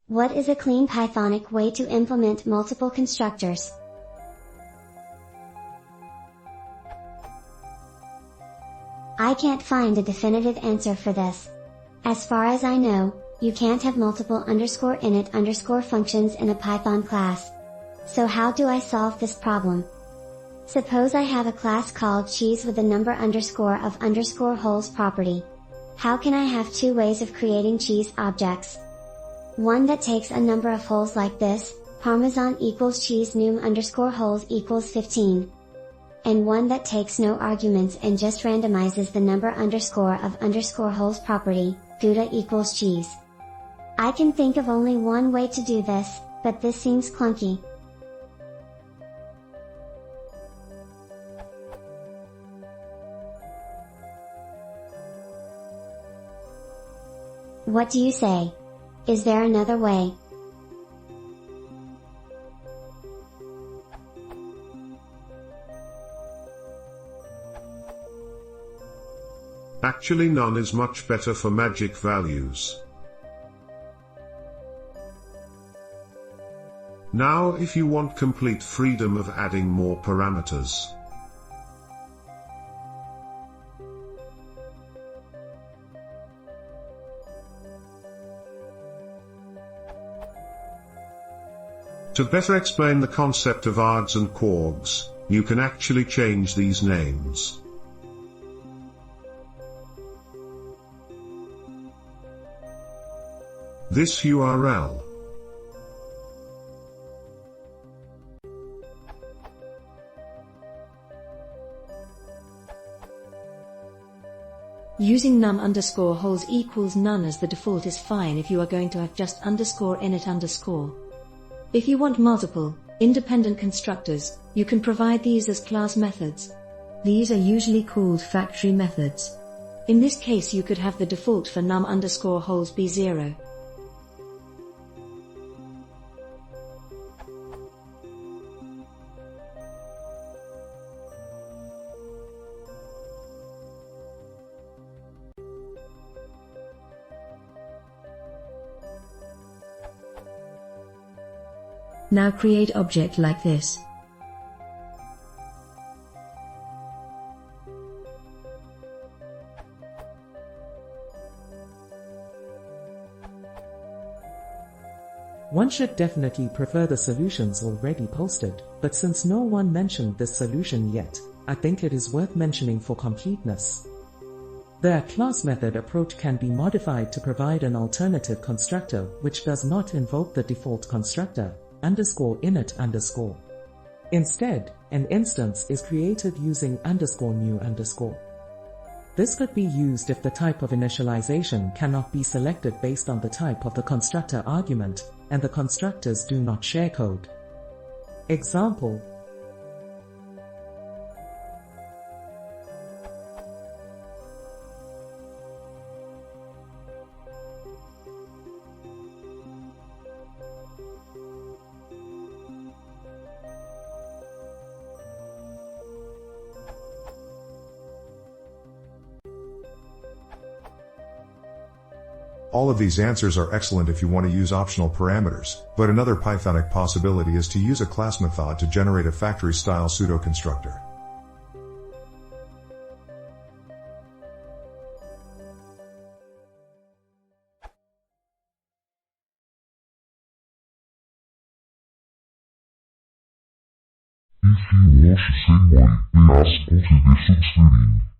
What is a clean Pythonic way to implement multiple constructors? I can't find a definitive answer for this. As far as I know, you can't have multiple _init_ functions in a Python class. So how do I solve this problem? Suppose I have a class called cheese with a number of holes property. How can I have two ways of creating cheese objects? One that takes a number of holes like this, parmesan equals cheese num_holes equals 15. And one that takes no arguments and just randomizes the number of holes property, Gouda equals cheese. I can think of only one way to do this, but this seems clunky. What do you say? Is there another way? Actually, none is much better for magic values. Now, if you want complete freedom of adding more parameters, to better explain the concept of args and quargs, you can actually change these names. This URL Using num_holes equals none as the default is fine if you are going to have just _init_. If you want multiple, independent constructors, you can provide these as class methods. These are usually called factory methods. In this case you could have the default for num_holes be 0. Now create object like this. One should definitely prefer the solutions already posted, but since no one mentioned this solution yet, I think it is worth mentioning for completeness. The class method approach can be modified to provide an alternative constructor which does not invoke the default constructor, _init_. Instead, an instance is created using _new_. This could be used if the type of initialization cannot be selected based on the type of the constructor argument, and the constructors do not share code. Example: All of these answers are excellent if you want to use optional parameters, but another Pythonic possibility is to use a class method to generate a factory-style pseudo-constructor. If you acho sem mãe, pedaço com CD substituindo.